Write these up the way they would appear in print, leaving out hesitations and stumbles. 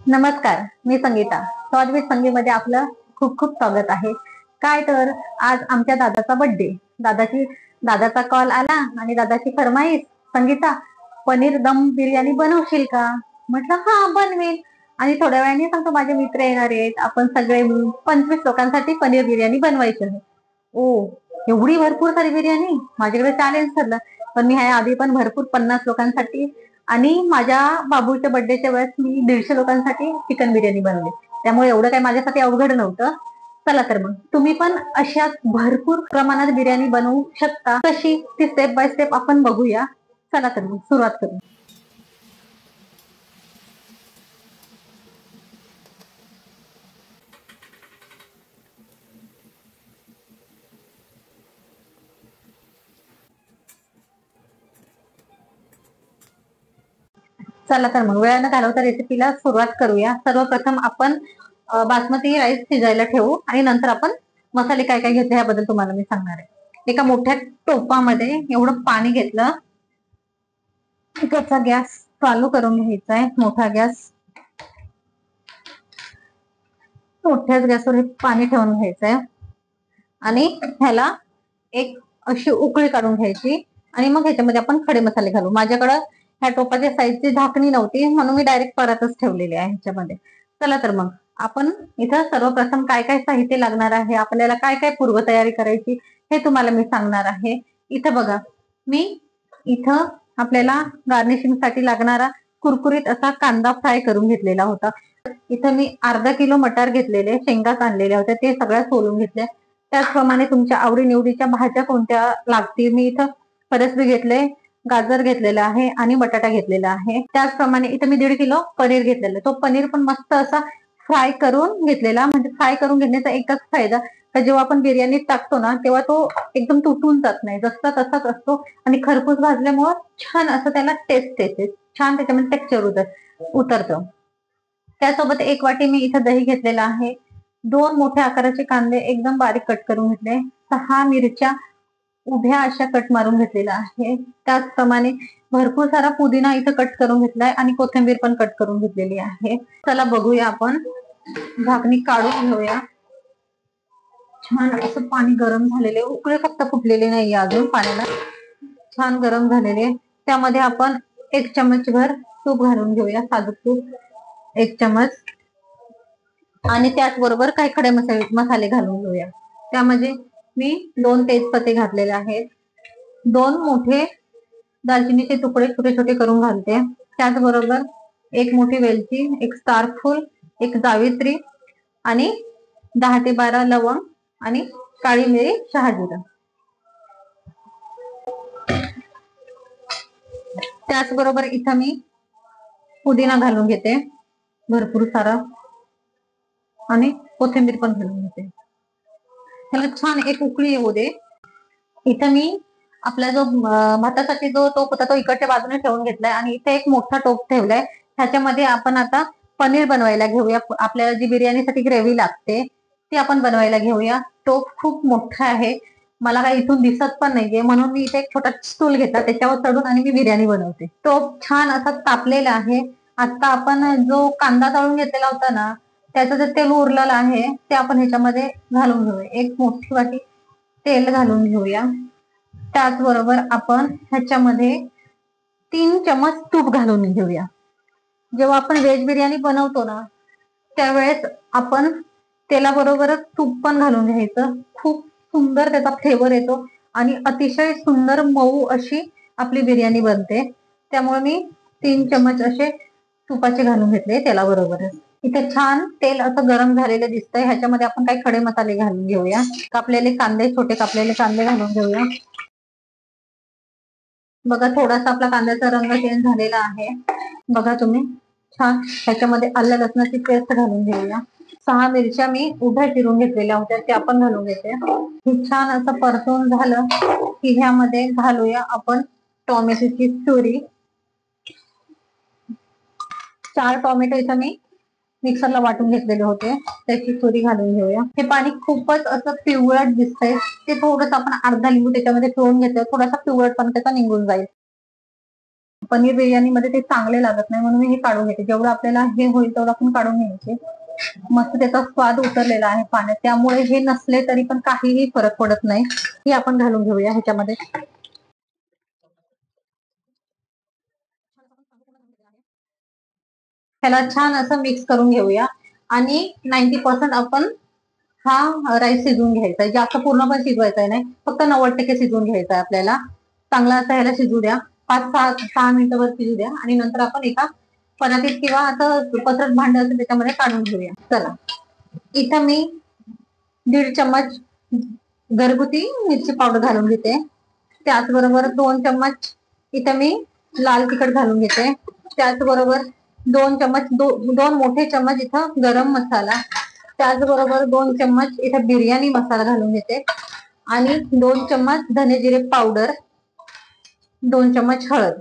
नमस्कार, मी संगीता. स्वाद विथ संगीमध्ये आपलं खूप खूप स्वागत आहे. काय तर आज आमच्या दादाचा बर्थडे. दादाची दादाचा कॉल आला आणि दादाची फरमाईश, संगीता पनीर दम बिर्याणी बनवशील का? म्हटलं हा बनवेल. आणि थोड्या वेळाने सांगतो माझे मित्र येणार आहेत, आपण सगळे मिळून 25 लोकांसाठी पनीर बिर्याणी बनवायची आहे. ओ, एवढी भरपूर सारी बिर्याणी माझ्याकडे चॅलेंज ठरलं. पण मी ह्या आधी पण भरपूर 50 लोकांसाठी आणि माझ्या बाबूच्या बर्थडेच्या वेळेस मी 150 लोकांसाठी चिकन बिर्याणी बनवली. त्यामुळे एवढं काही माझ्यासाठी अवघड नव्हतं. चला तर मग तुम्ही पण अशाच भरपूर प्रमाणात बिर्याणी बनवू शकता. कशी ती स्टेप बाय स्टेप आपण बघूया. चला तर मग सुरुवात करू. चला तर मग वेळ न घालवता रेसिपीला सुरुवात करूया. सर्वप्रथम आपण बासमती राईस शिजायला ठेवू आणि नंतर आपण मसाले काय काय घेतले याबद्दल तुम्हाला मी सांगणार आहे. एका मोठ्या टोपामध्ये एवढं पाणी घेतलं. त्याचा गॅस चालू करून घ्यायचा आहे, मोठा गॅस. मोठ्याच गॅसवर हे पाणी ठेवून घ्यायचंय आणि ह्याला एक अशी उकळी काढून घ्यायची आणि मग ह्याच्यामध्ये आपण खडे मसाले घालू. माझ्याकडं ह्या टोपाच्या साईजची झाकणी नव्हती म्हणून मी डायरेक्ट परतच ठेवलेली आहे ह्याच्यामध्ये. चला तर मग आपण इथं सर्वप्रथम काय काय साहित्य लागणार आहे, आपल्याला काय काय पूर्वतयारी करायची हे तुम्हाला मी सांगणार आहे. इथं बघा, मी इथं आपल्याला गार्निशिंग साठी लागणारा कुरकुरीत असा कांदा फ्राय करून घेतलेला होता. इथं मी अर्धा किलो मटार घेतलेले, शेंगाच आणलेल्या होत्या, ते सगळ्या सोलून घेतल्या. त्याचप्रमाणे तुमच्या आवडीनिवडीच्या भाज्या कोणत्या लागतील, मी इथं फरसबी घेतले, गाजर घेतलेला आहे आणि बटाटा घेतलेला आहे. त्याचप्रमाणे इथं मी 1.5 किलो पनीर घेतलेला. तो पनीर पण मस्त असा फ्राय करून घेतलेला. म्हणजे फ्राय करून घेण्याचा एकच फायदा तर जेव्हा आपण बिर्याणीत टाकतो ना तेव्हा तो एकदम तुटून जात नाही, जसा तसाच असतो आणि खरपूस भाजल्यामुळं छान असं त्याला टेस्ट येते, छान त्याच्यामध्ये टेक्स्चर उतरतं. त्यासोबत 1 वाटी मी इथं दही घेतलेला आहे. 2 मोठ्या आकाराचे कांदे एकदम बारीक कट करून घेतले. 6 मिरच्या उभ्या अशा कट मारून घेतलेला आहे. त्याचप्रमाणे भरपूर सारा पुदिना इथं कट करून घेतलाय आणि कोथिंबीर पण कट करून घेतलेली आहे. चला बघूया, आपण झाकणी काढून घेऊया. छान असं पाणी गरम झालेले, उकळे फक्त फुटलेले नाहीये अजून, पाण्याला छान गरम झालेले. त्यामध्ये आपण 1 चमचभर तूप घालून घेऊया, साजूक तूप 1 चमच. आणि त्याचबरोबर काही खडे मसाले घालून घेऊया. त्यामध्ये मी 2 तेजपत्ते घातलेले आहेत, 2 मोठे दालचिनीचे तुकडे छोटे छोटे करून घालते. त्याचबरोबर 1 मोठी वेलची, 1 स्टार फूल, 1 जावित्री आणि 10 ते 12 लवंग आणि काळी मिरी, शहाजिरं. त्याचबरोबर इथं मी पुदिना घालून घेते भरपूर सारा आणि कोथिंबीर पण घालून घेते. त्याला छान एक उकळी येऊ दे. इथं मी आपला जो भातासाठी जो टोप होता तो इकडच्या बाजूने ठेवून घेतलाय आणि इथे एक मोठा टोप ठेवलाय. ह्याच्यामध्ये आपण आता पनीर बनवायला घेऊया. आपल्याला जी बिर्याणीसाठी ग्रेव्ही लागते ती आपण बनवायला घेऊया. टोप खूप मोठा आहे, मला काही इथून दिसत पण नाहीये म्हणून मी इथे एक छोटा स्टूल घेतला, त्याच्यावर चढून आणि मी बिर्याणी बनवते. टोप छान असा तापलेला आहे. आता आपण जो कांदा तळून घेतलेला होता ना त्याचं जे तेल उरलेलं आहे ते आपण ह्याच्यामध्ये घालून घेऊया. 1 मोठी वाटी तेल घालून घेऊया. त्याचबरोबर आपण ह्याच्यामध्ये 3 चमच तूप घालून घेऊया. जेव्हा आपण व्हेज बिर्याणी बनवतो ना त्यावेळेस आपण तेलाबरोबरच तूप पण घालून घ्यायचं. खूप सुंदर त्याचा फ्लेवर येतो आणि अतिशय सुंदर मऊ अशी आपली बिर्याणी बनते. त्यामुळे मी 3 चमच असे तुपाचे घालून घेतले तेलाबरोबरच. इथे छान तेल असं गरम झालेलं दिसतंय. ह्याच्यामध्ये आपण काही खडे मसाले घालून घेऊया. कापलेले कांदे, छोटे कापलेले कांदे घालून घेऊया. बघा, थोडासा आपला कांद्याचा रंग चेंज झालेला आहे, बघा तुम्ही. छान ह्याच्यामध्ये आलं लसणाची पेस्ट घालून घेऊया. 6 मिरच्या मी उभ्या चिरून घेतलेल्या होत्या त्या आपण घालून घेते. हे छान असं परतून झालं की ह्यामध्ये घालूया आपण टोमॅटोची प्युरी. 4 टोमॅटो इथं मी मिक्सरला वाटून घेतलेले होते, त्याची प्युरी घालून घेऊया. हे पाणी खूपच असं पिवळट दिसतंय, ते थोडंसं आपण अर्धा लिंबू त्याच्यामध्ये पिळून घेतलं, थोडासा पिवळटपणा त्याचा निघून जाईल. पनीर बिर्याणी मध्ये ते चांगले लागत नाही, म्हणून मी हे काढून घेते. जेवढं आपल्याला हे होईल तेवढं आपण काढून घ्यायचे. मस्त त्याचा स्वाद उतरलेला आहे पाण्यात, त्यामुळे हे नसले तरी पण काहीही फरक पडत नाही. हे आपण घालून घेऊया ह्याच्यामध्ये. ह्याला छान असं मिक्स करून घेऊया आणि 90% आपण हा राईस शिजवून घ्यायचा आहे. जास्त पूर्ण पण शिजवायचा आहे नाही, फक्त 90% शिजवून घ्यायचा आहे आपल्याला. चांगला असं ह्याला शिजू द्या, 5-6 मिनिटं शिजू द्या आणि नंतर आपण एका परातीत किंवा असं पसरट भांड असेल त्याच्यामध्ये काढून घेऊया. चला, इथं मी 1.5 चम्मच घरगुती मिरची पावडर घालून घेते. त्याचबरोबर 2 चम्मच इथं मी लाल तिखट घालून घेते. त्याचबरोबर 2 मोठे चम्मच इथं गरम मसाला, त्याचबरोबर 2 चम्मच इथं बिर्याणी मसाला घालून घेते आणि 2 चम्मच धने जिरे पावडर, 2 चम्मच हळद.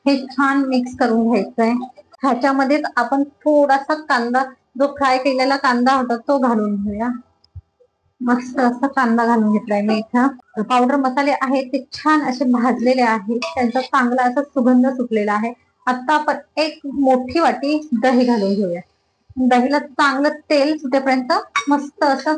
हे छान मिक्स करून घ्यायचंय. ह्याच्यामध्येच आपण थोडासा कांदा, जो फ्राय केलेला कांदा होता तो घालून घेऊया. मस्त असा कांदा घालून घेतलाय मी इथं. पावडर मसाले आहेत ते छान असे भाजलेले आहेत, त्यांचा चांगला असा सुगंध सुटलेला आहे. आता आपण 1 मोठी वाटी दही घालून घेऊया. दहीला चांगलं तेल सुटेपर्यंत मस्त असं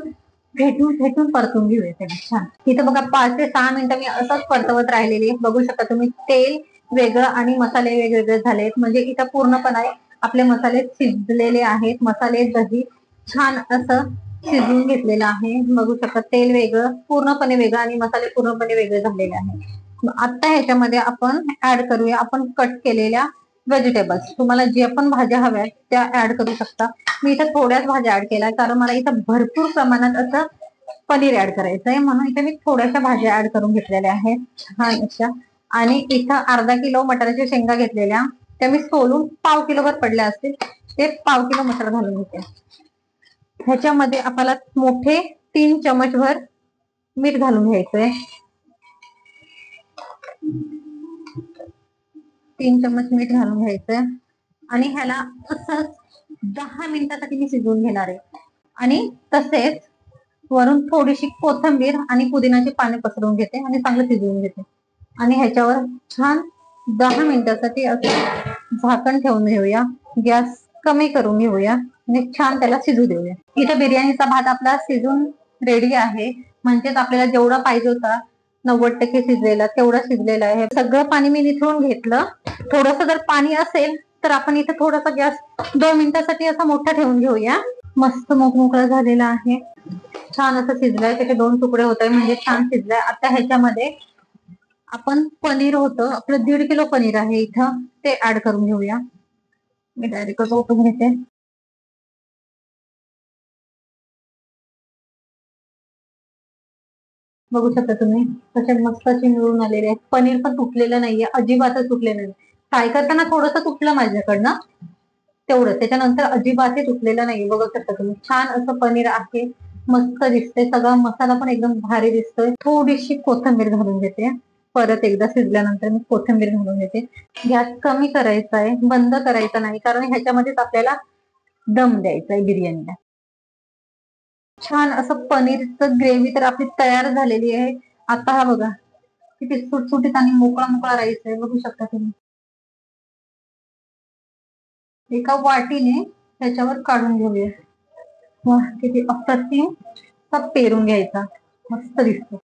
फेटून परतून घेऊया त्याला छान. इथं बघा 5 ते 6 मिनिटं मी असंच परतवत राहिलेली. बघू शकता तुम्ही, तेल वेगळं आणि मसाले वेगवेगळे झालेत. म्हणजे इथं पूर्णपणे आपले मसाले शिजलेले आहेत. मसाले दही छान असं शिजवून घेतलेलं आहे. बघू शकता, तेल वेगळं पूर्णपणे वेगळं आणि मसाले पूर्णपणे वेगळे झालेले आहेत. आता ह्याच्यामध्ये आपण ऍड करूया आपण कट केलेल्या व्हेजिटेबल्स. तुम्हाला जे पण भाज्या हव्या त्या ऍड करू शकता. मी इथं थोड्याच भाज्या ऍड केल्या, कारण मला इथं भरपूर प्रमाणात असं पनीर ऍड करायचंय, म्हणून इथे मी थोड्याशा भाज्या ऍड करून घेतलेल्या आहेत छान अशा. आणि इथं अर्धा किलो मटाराच्या शेंगा घेतलेल्या, त्या मी सोलून पाव किलोभर पडल्या असतील, ते पाव किलो मटार घालून घेते. ह्याच्यामध्ये आपल्याला मोठे 3 चमच भर मीठ घालून घ्यायचंय. 3 चमच मीठ घालून घ्यायचंय आणि ह्याला असंच 10 मिनिटासाठी मी शिजवून घेणार आहे. आणि तसेच वरून थोडीशी कोथिंबीर आणि पुदिनाची पाने पसरवून घेते आणि चांगलं शिजवून घेते. आणि ह्याच्यावर छान 10 मिनिटासाठी असं झाकण ठेवून घेऊया. गॅस कमी करून घेऊया आणि छान त्याला शिजू देऊया. इथं बिर्याणीचा भात आपला शिजून रेडी आहे. म्हणजेच आपल्याला जेवढा पाहिजे होता 90% शिजलेला, तेवढा शिजलेला आहे. सगळं पाणी मी निथळून घेतलं. थोडस जर पाणी असेल तर आपण इथं थोडासा गॅस 2 मिनिटासाठी असा मोठा ठेवून घेऊया. मस्त मोकळा झालेला आहे, छान असं शिजलाय. त्याचे 2 तुकडे होत आहे, म्हणजे छान शिजलाय. आता ह्याच्यामध्ये आपण पनीर होतं आपलं 1.5 किलो पनीर आहे इथं, ते ऍड करून घेऊया. मी डायरेक्ट ओतून घेते. बघू शकता तुम्ही कसे मस्त असे मिळून आलेले आहेत. पनीर पण तुटलेलं नाहीये, अजिबातच तुटलेलं नाही. फ्राय करताना थोडंसं तुटलं माझ्याकडनं तेवढं, त्याच्यानंतर अजिबातही तुटलेलं नाही. बघू शकता तुम्ही, छान असं पनीर आहे, मस्त दिसतंय. सगळा मसाला पण एकदम भारी दिसतोय. थोडीशी कोथिंबीर घालून घेते. परत एकदा शिजल्यानंतर मी कोथिंबीर घालून घेते. गॅस कमी करायचा आहे, बंद करायचा नाही, कारण ह्याच्यामध्येच आपल्याला दम द्यायचा आहे बिर्याणीला. छान असं पनीरचं ग्रेव्ही तर आपली तयार झालेली आहे. आता हा बघा किती सुटसुटीत आणि मोकळा मोकळा राईस आहे. बघू शकता तुम्ही, एका वाटीने त्याच्यावर काढून घेऊया. वा, किती अप्रतिम पेरून घ्यायचा, मस्त दिसतो.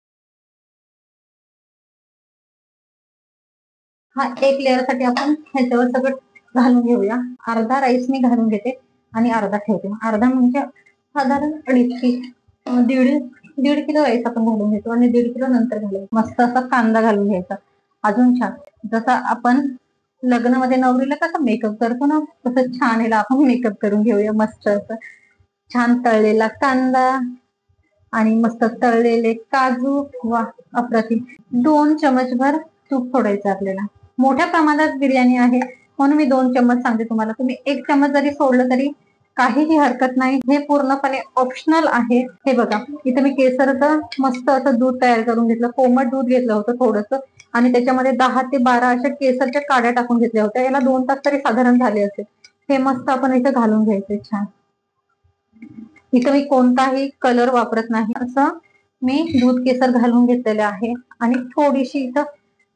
हा एक लेअर साठी आपण ह्याच्यावर सगळं घालून घेऊया. अर्धा राईस मी घालून घेते आणि अर्धा ठेवते. अर्धा म्हणजे साधारण 1.5 किलो राईस आपण घालून घेतो आणि 1.5 किलो नंतर घालू. मस्त असा कांदा घालून घ्यायचा, अजून छान. जसं आपण लग्नामध्ये नवरीला कसं मेकअप करतो ना, तसं छान ह्याला आपण मेकअप करून घेऊया. मस्त असं छान तळलेला कांदा आणि मस्त तळलेले काजू, वा अप्रतिम. 2 चमच भर तूप सोडायचं आपल्याला. मोठ्या प्रमाणात बिर्याणी आहे म्हणून मी 2 चम्मच सांगते तुम्हाला. तुम्ही 1 चम्मच जरी सोडलं तरी काहीही हरकत नाही, हे पूर्णपणे ऑप्शनल आहे. हे बघा, इथे मी केसरचं मस्त असं दूध तयार करून घेतलं. कोमट दूध घेतलं होतं थोडंसं आणि त्याच्यामध्ये 10 ते 12 अशा केसरच्या काड्या टाकून घेतल्या होत्या. याला 2 तास तरी साधारण झाले असेल. हे मस्त आपण इथे घालून घ्यायचे छान. इथं मी कोणताही कलर वापरत नाही, असं मी दूध केसर घालून घेतलेले आहे. आणि थोडीशी इथं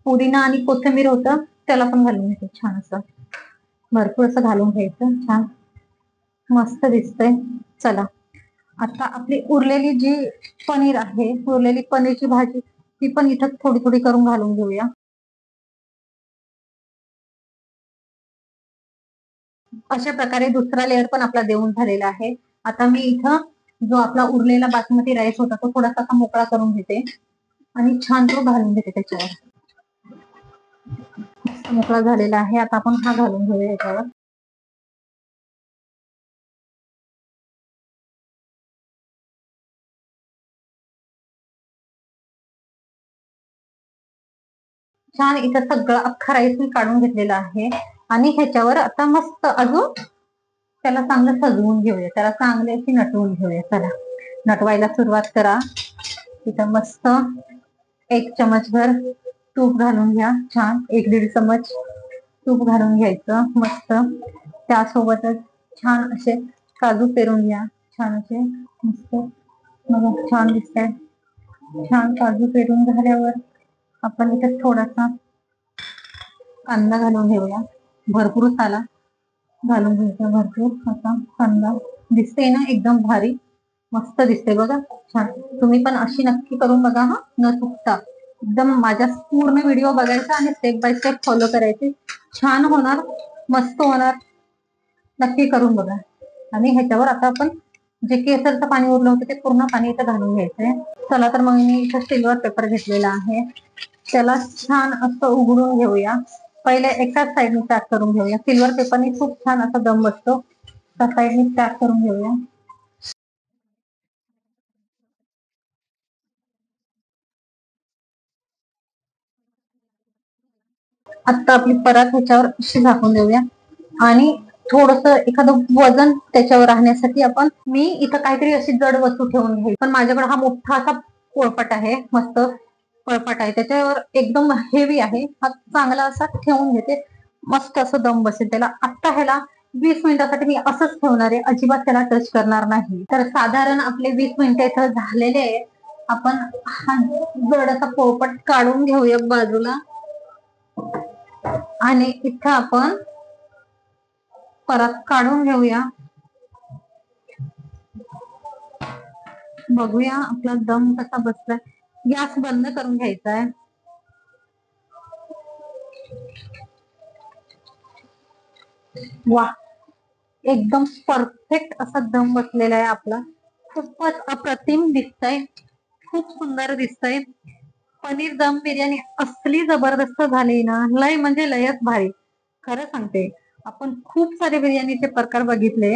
पुदिना आणि कोथिंबीर होतं त्याला पण घालून घेते. छान असं भरपूर असं घालून घ्यायचं. छान मस्त दिसतंय. चला आता आपली उरलेली जी पनीर आहे, उरलेली पनीरची भाजी ती पण इथं थोडी थोडी करून घालून घेऊया. अशा प्रकारे दुसरा लेअर पण आपला देऊन झालेला आहे. आता मी इथं जो आपला उरलेला बासमती राईस होता तो थोडासा मोकळा करून घेते आणि छान तो घालून घेते त्याच्यावर. मोकळा झालेला आहे. आता आपण हा घालून घेऊया याच्यावर. छान इथं सगळं अख्खा राईस मी काढून घेतलेला आहे आणि ह्याच्यावर आता मस्त अजून त्याला चांगलं सजवून घेऊया. त्याला चांगले अशी नटवून घेऊया. चला नटवायला सुरुवात करा. इथं मस्त 1 चमचभर तूप घालून घ्या. छान 1-1.5 चमच तूप घालून घ्यायचं मस्त. त्यासोबतच छान असे काजू पेरून घ्या. छान असे मस्त बघा छान दिसतंय. छान काजू पेरून झाल्यावर आपण इथे थोडासा कांदा घालून घेऊया. भरपूर साला घालून घ्यायचा. भरपूर असा कांदा दिसते ना एकदम भारी मस्त दिसते बघा. छान तुम्ही पण अशी नक्की करून बघा हा न चुकता. एकदम माझ्या पूर्ण व्हिडिओ बघायचा आणि स्टेप बाय स्टेप फॉलो करायचे. छान होणार मस्त होणार. नक्की करून बघा. आणि ह्याच्यावर आता आपण जे केसरचं पाणी उरलं होतं ते पूर्ण पाणी इथं घालून घ्यायचंय. चला तर मग मी इथं सिल्वर पेपर घेतलेला आहे. त्याला छान असं उघडून घेऊया. पहिले एकाच साईडने पॅक करून घेऊया. सिल्वर पेपरने खूप छान असा दम बसतो. त्या साईडने पॅक करून घेऊया. आता आपली परात ह्याच्यावर अशी झाकून देऊया आणि थोडस एखादं वजन त्याच्यावर राहण्यासाठी आपण मी इथं काहीतरी अशी जड वस्तू ठेवून घ्यायची. पण माझ्याकडे हा मोठा असा पोळपाट आहे. मस्त पोळपाट आहे. त्याच्यावर एकदम हेवी आहे. हा चांगला असा ठेवून घेते. मस्त असं दम बसेल त्याला. आता ह्याला 20 मिनिटासाठी मी असंच ठेवणार आहे. अजिबात त्याला टच करणार नाही. तर साधारण आपले 20 मिनिटं इथं झालेले आहे. आपण हा जड असा पोळपाट काढून घेऊया बाजूला आणि इथं आपण परत काढून घेऊया. बघूया आपला दम कसा बसलाय. गॅस बंद करून घ्यायचा आहे. वा एकदम परफेक्ट असा दम बसलेला आहे आपला. खूपच अप्रतिम दिसतंय. खूप सुंदर दिसतंय. पनीर दम बिर्याणी असली जबरदस्त झाली ना लय म्हणजे लयच भारी. खरं सांगते आपण खूप सारे बिर्याणीचे प्रकार बघितले.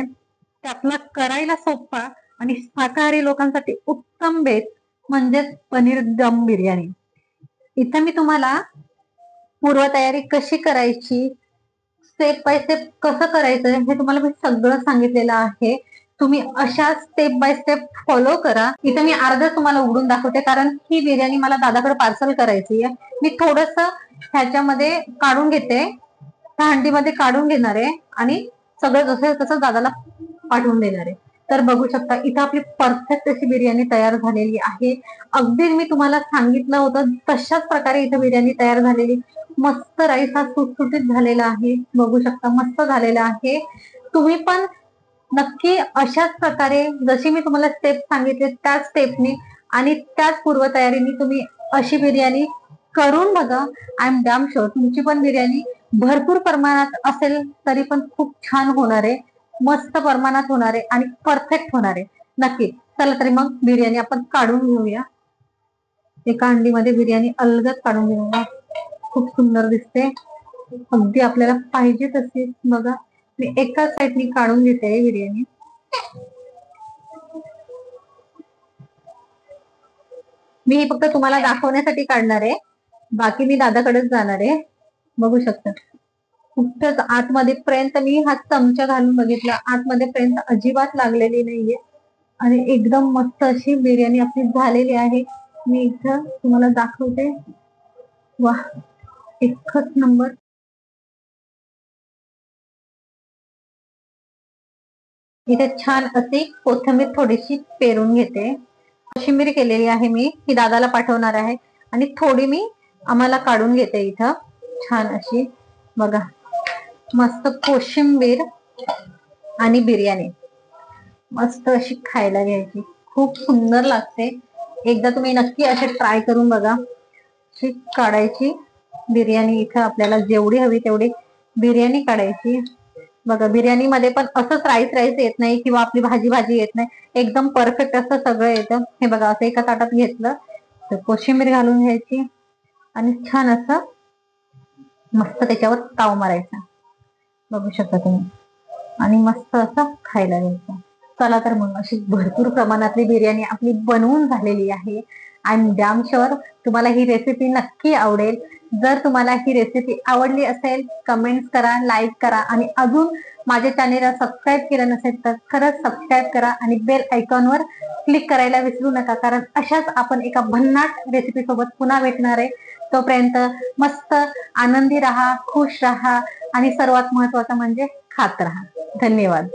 त्यातला करायला सोपा आणि शाकाहारी लोकांसाठी उत्तम बेत म्हणजेच पनीर दम बिर्याणी. इथं मी तुम्हाला पूर्वतयारी कशी करायची स्टेप बाय स्टेप कसं करायचं हे तुम्हाला मी सगळं सांगितलेलं आहे. तुम्ही अशा स्टेप बाय स्टेप फॉलो करा. इथे मी अर्ध तुम्हाला उघडून दाखवते कारण ही बिर्याणी मला दादाकडे पार्सल करायची आहे. मी थोडस ह्याच्यामध्ये काढून घेते. ह्या हंडीमध्ये काढून घेणार आहे आणि सगळं जसं तसं दादाला पाठवून देणार आहे. तर बघू शकता इथं आपली परफेक्ट अशी बिर्याणी तयार झालेली आहे. अगदी मी तुम्हाला सांगितलं होतं तशाच प्रकारे इथं बिर्याणी तयार झालेली. मस्त राईस हा सुटसुटीत झालेला आहे. बघू शकता मस्त झालेला आहे. तुम्ही पण नक्की अशाच प्रकारे जशी मी तुम्हाला स्टेप सांगितले त्याच स्टेपनी आणि त्याच पूर्वतयारीने तुम्ही अशी बिर्याणी करून बघा. आय एम डॅम शुअर तुमची पण बिर्याणी भरपूर प्रमाणात असेल तरी पण खूप छान होणार आहे. मस्त प्रमाणात होणार आहे आणि परफेक्ट होणार आहे. नक्की. चला तरी मग बिर्याणी आपण काढून घेऊया. एका अंडीमध्ये बिर्याणी अलगद काढून घेऊया. खूप सुंदर दिसते. अगदी आपल्याला पाहिजे तशी बघा. मी एका साईडनी काढून घेते बिर्याणी. मी फक्त तुम्हाला दाखवण्यासाठी काढणार आहे. बाकी मी दादाकडेच जाणार आहे. बघू शकता कुठंच आतमध्ये पर्यंत मी हा चमचा घालून बघितला. आतमध्ये पर्यंत अजिबात लागलेली नाहीये आणि एकदम मस्त अशी बिर्याणी आपली झालेली आहे. मी इथं तुम्हाला दाखवते. वा एकच नंबर. इथे छान अशी कोथिंबीर थोडीशी पेरून घेते. कोशिंबीर केलेली आहे मी ही दादाला पाठवणार आहे आणि थोडी मी आम्हाला काढून घेते इथं छान अशी बघा, मस्त कोशिंबीर आणि बिर्याणी मस्त अशी खायला घ्यायची, खूप सुंदर लागते. एकदा तुम्ही नक्की असे ट्राय करून बघा. अशी काढायची बिर्याणी, इथं आपल्याला जेवढी हवी तेवढी बिर्याणी काढायची. बघा बिर्याणी मध्ये पण असंच राईस राईस येत नाही किंवा आपली भाजी भाजी येत नाही, एकदम परफेक्ट असं सगळं येतं. हे बघा असं एका ताटात घेतलं तर कोशिंबीर घालून घ्यायची आणि छान असं मस्त त्याच्यावर ताव मारायचा, बघू शकता तुम्ही, आणि मस्त असं खायला घ्यायचं. चला तर मग अशी भरपूर प्रमाणातली बिर्याणी आपली बनवून झालेली आहे. आय एम डॅम शुअर तुम्हाला ही रेसिपी नक्की आवडेल. जर तुम्हाला ही रेसिपी आवडली असेल कमेंट करा, लाईक करा आणि अजून माझ्या चॅनेलला सबस्क्राईब केलं नसेल तर खरंच सबस्क्राईब करा आणि बेल आयकॉनवर क्लिक करायला विसरू नका, कारण अशाच आपण एका भन्नाट रेसिपी सोबत पुन्हा भेटणार आहे. तोपर्यंत मस्त आनंदी राहा, खुश राहा आणि सर्वात महत्वाचं म्हणजे खात राहा. धन्यवाद.